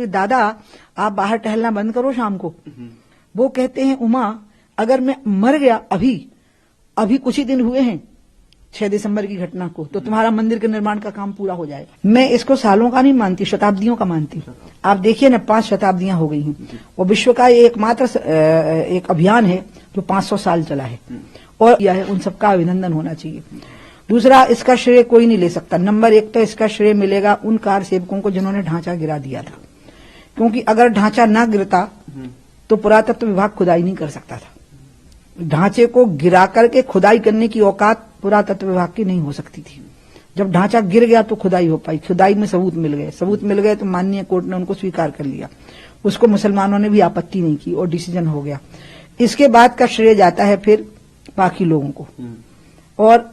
कि दादा आप बाहर टहलना बंद करो शाम को। वो कहते हैं उमा अगर मैं मर गया अभी कुछ ही दिन हुए हैं 6 दिसंबर की घटना को, तो तुम्हारा मंदिर के निर्माण का काम पूरा हो जाएगा। मैं इसको सालों का नहीं मानती, शताब्दियों का मानती हूँ। आप देखिए ना 5 शताब्दियां हो गई हैं और विश्व का ये एकमात्र एक अभियान है जो 500 साल चला है और किया है, उन सबका अभिनंदन होना चाहिए। दूसरा, इसका श्रेय कोई नहीं ले सकता। नंबर 1 तो इसका श्रेय मिलेगा उन कार सेवकों को जिन्होंने ढांचा गिरा दिया था, क्योंकि अगर ढांचा ना गिरता तो पुरातत्व विभाग खुदाई नहीं कर सकता था। ढांचे को गिरा करके खुदाई करने की औकात पुरातत्व विभाग की नहीं हो सकती थी। जब ढांचा गिर गया तो खुदाई हो पाई, खुदाई में सबूत मिल गए तो माननीय कोर्ट ने उनको स्वीकार कर लिया, उसको मुसलमानों ने भी आपत्ति नहीं की और डिसीजन हो गया। इसके बाद का श्रेय जाता है फिर बाकी लोगों को, और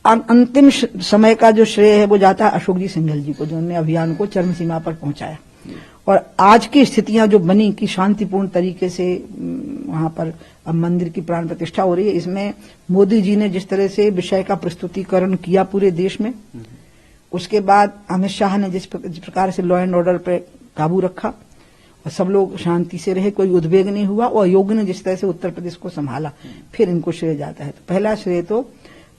अंतिम समय का जो श्रेय है वो जाता है अशोक जी सिंघल जी को, जिन्होंने अभियान को चरम सीमा पर पहुंचाया। और आज की स्थितियां जो बनी कि शांतिपूर्ण तरीके से वहां पर अब मंदिर की प्राण प्रतिष्ठा हो रही है, इसमें मोदी जी ने जिस तरह से विषय का प्रस्तुतिकरण किया पूरे देश में, उसके बाद अमित शाह ने जिस प्रकार से लॉ एंड ऑर्डर पर काबू रखा और सब लोग शांति से रहे, कोई उद्वेग नहीं हुआ, और योगी ने जिस तरह से उत्तर प्रदेश को संभाला, फिर इनको श्रेय जाता है। तो पहला श्रेय तो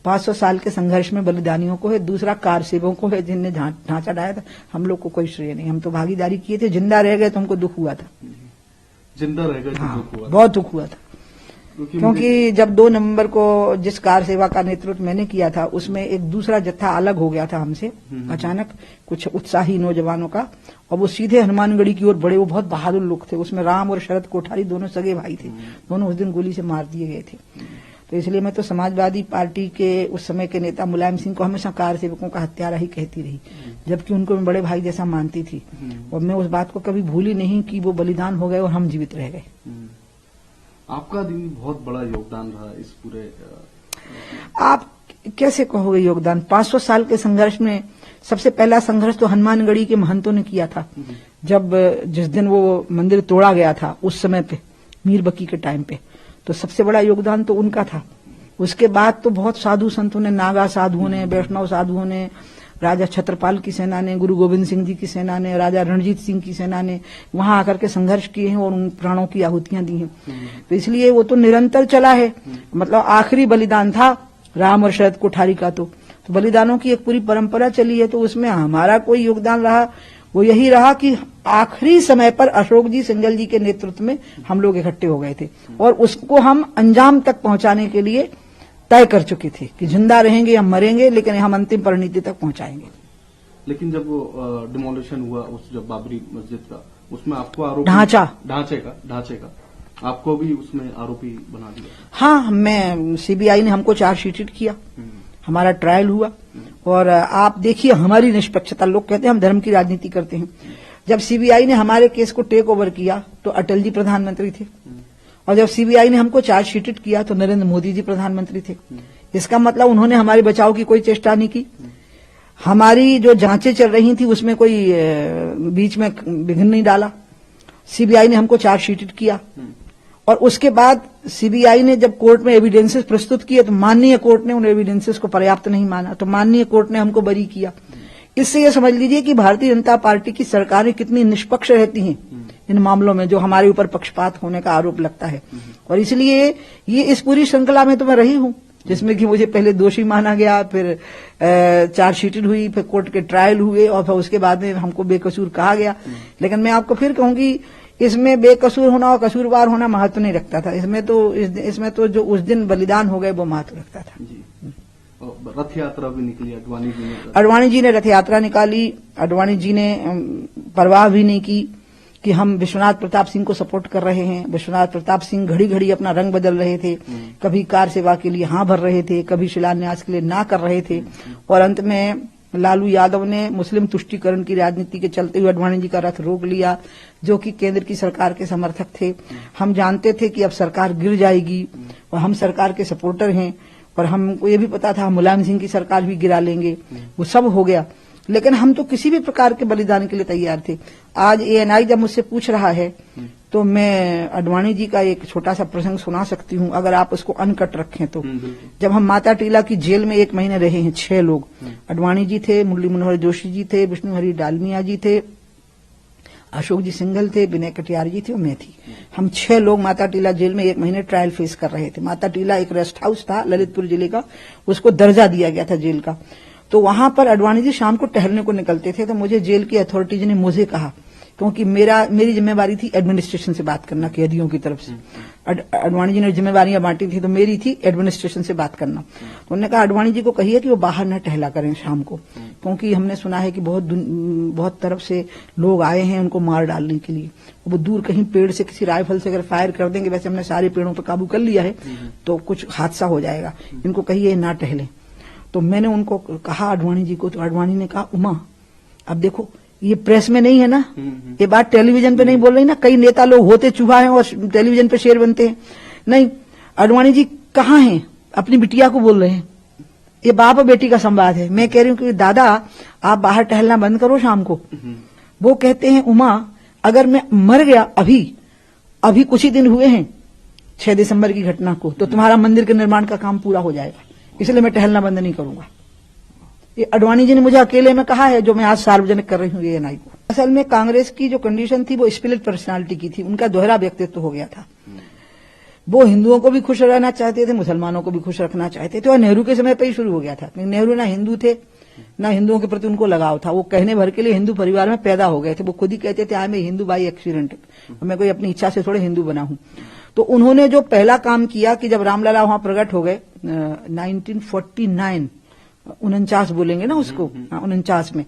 500 साल के संघर्ष में बलिदानियों को है। दूसरा कार सेवकों को है जिनने ढांचा डाया था। हम लोग को कोई श्रेय नहीं, हम तो भागीदारी किए थे। जिंदा रह गए तो हमको दुख हुआ था, जिंदा रह गए तो दुख हुआ, बहुत दुख हुआ था। क्योंकि जब 2 नवंबर को जिस कार सेवा का नेतृत्व मैंने किया था उसमें एक दूसरा जत्था अलग हो गया था हमसे अचानक, कुछ उत्साही नौजवानों का, और वो सीधे हनुमानगढ़ी की ओर बढ़े। वो बहुत बहादुर लोग थे। उसमें राम और शरद कोठारी दोनों सगे भाई थे, दोनों उस दिन गोली से मार दिए गए थे। तो इसलिए मैं तो समाजवादी पार्टी के उस समय के नेता मुलायम सिंह को हमेशा कार सेवकों का हत्यारा ही कहती रही, जबकि उनको मैं बड़े भाई जैसा मानती थी। और मैं उस बात को कभी भूली नहीं कि वो बलिदान हो गए और हम जीवित रह गए। आपका भी बहुत बड़ा योगदान रहा इस पूरे, आप कैसे कहोगे योगदान? 500 साल के संघर्ष में सबसे पहला संघर्ष तो हनुमानगढ़ी के महंतों ने किया था। जब जिस दिन वो मंदिर तोड़ा गया था उस समय पे, मीर बकी के टाइम पे, तो सबसे बड़ा योगदान तो उनका था। उसके बाद तो बहुत साधु संतों ने, नागा साधुओं ने, वैष्णव साधुओं ने, राजा छत्रपाल की सेना ने, गुरु गोविंद सिंह जी की सेना ने, राजा रणजीत सिंह की सेना ने वहां आकर के संघर्ष किए हैं और उन प्राणों की आहुतियां दी हैं। तो इसलिए वो तो निरंतर चला है। मतलब आखिरी बलिदान था राम और शरद कोठारी का, तो बलिदानों की एक पूरी परंपरा चली है। तो उसमें हमारा कोई योगदान रहा वो यही रहा कि आखिरी समय पर अशोक जी सिंघल जी के नेतृत्व में हम लोग इकट्ठे हो गए थे और उसको हम अंजाम तक पहुंचाने के लिए तय कर चुके थे कि जिंदा रहेंगे या मरेंगे, लेकिन हम अंतिम परिणति तक पहुंचाएंगे। लेकिन जब वो डिमोलिशन हुआ उस जब बाबरी मस्जिद का, उसमें आपको आरोपी ढांचे का आपको भी उसमें आरोपी बना दिया? हाँ, मैं सीबीआई ने हमको चार्जशीटेड किया, हमारा ट्रायल हुआ। और आप देखिए हमारी निष्पक्षता, लोग कहते हैं हम धर्म की राजनीति करते हैं। जब सीबीआई ने हमारे केस को टेक ओवर किया तो अटल जी प्रधानमंत्री थे, और जब सीबीआई ने हमको चार्जशीटेड किया तो नरेंद्र मोदी जी प्रधानमंत्री थे। इसका मतलब उन्होंने हमारे बचाव की कोई चेष्टा नहीं की। हमारी जो जांचें चल रही थी उसमें कोई बीच में विघ्न नहीं डाला। सीबीआई ने हमको चार्जशीटेड किया और उसके बाद सीबीआई ने जब कोर्ट में एविडेंसेस प्रस्तुत किए तो माननीय कोर्ट ने उन एविडेंसेस को पर्याप्त नहीं माना, तो माननीय कोर्ट ने हमको बरी किया। इससे यह समझ लीजिए कि भारतीय जनता पार्टी की सरकारें कितनी निष्पक्ष रहती हैं इन मामलों में जो हमारे ऊपर पक्षपात होने का आरोप लगता है। और इसलिए ये इस पूरी श्रृंखला में तो मैं रही हूं जिसमें कि मुझे पहले दोषी माना गया, फिर चार्जशीटेड हुई, फिर कोर्ट के ट्रायल हुए और फिर उसके बाद में हमको बेकसूर कहा गया। लेकिन मैं आपको फिर कहूंगी इसमें बेकसूर होना और कसूरवार होना महत्व नहीं रखता था। इसमें तो जो उस दिन बलिदान हो गए वो महत्व रखता था। रथ यात्रा भी निकली अडवाणी जी ने रथ यात्रा निकाली। अडवाणी जी ने परवाह भी नहीं की कि हम विश्वनाथ प्रताप सिंह को सपोर्ट कर रहे हैं। विश्वनाथ प्रताप सिंह घड़ी घड़ी अपना रंग बदल रहे थे, कभी कार सेवा के लिए हाँ भर रहे थे, कभी शिलान्यास के लिए ना कर रहे थे, और अंत में लालू यादव ने मुस्लिम तुष्टीकरण की राजनीति के चलते हुए अडवाणी जी का रथ रोक लिया, जो कि केंद्र की सरकार के समर्थक थे। हम जानते थे कि अब सरकार गिर जाएगी और हम सरकार के सपोर्टर हैं, और हमको ये भी पता था मुलायम सिंह की सरकार भी गिरा लेंगे। वो सब हो गया, लेकिन हम तो किसी भी प्रकार के बलिदान के लिए तैयार थे। आज एएनआई जब मुझसे पूछ रहा है तो मैं अडवाणी जी का एक छोटा सा प्रसंग सुना सकती हूँ, अगर आप उसको अनकट रखें तो। जब हम माता टीला की जेल में 1 महीने रहे हैं, 6 लोग, अडवाणी जी थे, मुरली मनोहर जोशी जी थे, विष्णु हरि डालमिया जी थे, अशोक जी सिंघल थे, विनय कटियार जी थे और मैं थी। हम 6 लोग माता टीला जेल में 1 महीने ट्रायल फेस कर रहे थे। माता टीला एक रेस्ट हाउस था ललितपुर जिले का, उसको दर्जा दिया गया था जेल का। तो वहां पर अडवाणी जी शाम को टहलने को निकलते थे, तो मुझे जेल की अथॉरिटीज ने मुझे कहा, क्योंकि मेरी जिम्मेवारी थी एडमिनिस्ट्रेशन से बात करना, कैदियों की तरफ से। अडवाणी जी ने जिम्मेवारियां बांटी थी, तो मेरी थी एडमिनिस्ट्रेशन से बात करना। तो उन्होंने कहा अडवाणी जी को कहिए कि वो बाहर न टहला करें शाम को, क्योंकि हमने सुना है कि बहुत तरफ से लोग आए हैं उनको मार डालने के लिए। वो दूर कहीं पेड़ से किसी राइफल से अगर फायर कर देंगे, वैसे हमने सारे पेड़ों पर काबू कर लिया है, तो कुछ हादसा हो जाएगा, इनको कहिए ना टहलें। तो मैंने उनको कहा अडवाणी जी को, तो अडवाणी ने कहा उमा अब देखो ये प्रेस में नहीं है ना, ये बात टेलीविजन पे नहीं बोल रही ना, कई नेता लोग होते चूहा हैं और टेलीविजन पे शेर बनते हैं। नहीं, अडवाणी जी कहाँ हैं, अपनी बिटिया को बोल रहे हैं, ये बाप और बेटी का संवाद है। मैं कह रही हूँ कि दादा आप बाहर टहलना बंद करो शाम को। वो कहते हैं उमा अगर मैं मर गया अभी कुछ ही दिन हुए हैं 6 दिसंबर की घटना को, तो तुम्हारा मंदिर के निर्माण का काम पूरा हो जाएगा, इसलिए मैं टहलना बंद नहीं करूंगा। ये अडवाणी जी ने मुझे अकेले में कहा है, जो मैं आज सार्वजनिक कर रही हूँ एएनआई को। असल में कांग्रेस की जो कंडीशन थी वो स्प्लिट पर्सनालिटी की थी, उनका दोहरा व्यक्तित्व हो गया था। वो हिंदुओं को भी खुश रहना चाहते थे, मुसलमानों को भी खुश रखना चाहते थे, और नेहरू के समय पे ही शुरू हो गया था। नेहरू ना हिंदू थे, ना हिंदुओं के प्रति उनको लगाव था। वो कहने भर के लिए हिंदू परिवार में पैदा हो गए थे। वो खुद ही कहते थे आई मैं हिंदू बाई एक्सीडेंट, मैं कोई अपनी इच्छा से थोड़े हिंदू बना हूं। तो उन्होंने जो पहला काम किया कि जब रामलला वहां प्रकट हो गए 1949 49 बोलेंगे ना उसको, 49 में,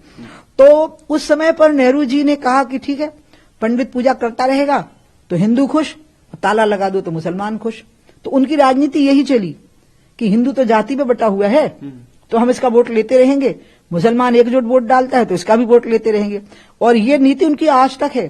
तो उस समय पर नेहरू जी ने कहा कि ठीक है पंडित पूजा करता रहेगा तो हिंदू खुश, ताला लगा दो तो मुसलमान खुश। तो उनकी राजनीति यही चली कि हिंदू तो जाति पे बटा हुआ है तो हम इसका वोट लेते रहेंगे, मुसलमान एकजुट वोट डालता है तो इसका भी वोट लेते रहेंगे। और ये नीति उनकी आज तक है।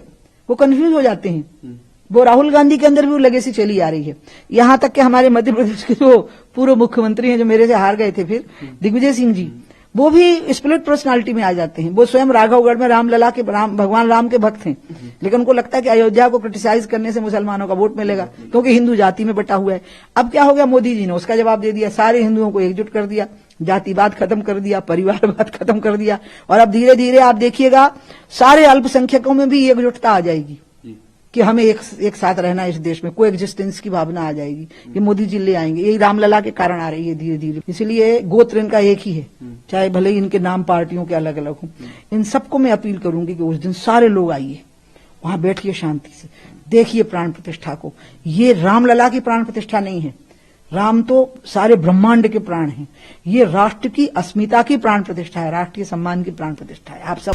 वो कंफ्यूज हो जाते हैं। वो राहुल गांधी के अंदर भी वो लेगेसी चली आ रही है। यहां तक कि हमारे मध्य प्रदेश के जो पूर्व मुख्यमंत्री हैं, जो मेरे से हार गए थे फिर, दिग्विजय सिंह जी, वो भी स्प्लिट पर्सनालिटी में आ जाते हैं। वो स्वयं राघवगढ़ में रामलला के भगवान राम के भक्त हैं, लेकिन उनको लगता है कि अयोध्या को क्रिटिसाइज करने से मुसलमानों का वोट मिलेगा, क्योंकि हिंदू जाति में बटा हुआ है। अब क्या हो गया, मोदी जी ने उसका जवाब दे दिया, सारे हिंदुओं को एकजुट कर दिया, जातिवाद खत्म कर दिया, परिवारवाद खत्म कर दिया। और अब धीरे धीरे आप देखिएगा सारे अल्पसंख्यकों में भी एकजुटता आ जाएगी कि हमें एक साथ रहना है इस देश में, कोई एग्जिस्टेंस की भावना आ जाएगी। ये मोदी जी ले आएंगे, यही रामलला के कारण आ रही है धीरे धीरे। इसलिए गोत्र इनका एक ही है, चाहे भले ही इनके नाम पार्टियों के अलग अलग हों। इन सबको मैं अपील करूंगी कि उस दिन सारे लोग आइए, वहां बैठिए शांति से, देखिए प्राण प्रतिष्ठा को। ये रामलला की प्राण प्रतिष्ठा नहीं है, राम तो सारे ब्रह्मांड के प्राण हैं। ये राष्ट्र की अस्मिता की प्राण प्रतिष्ठा है, राष्ट्रीय सम्मान की प्राण प्रतिष्ठा है। आप सब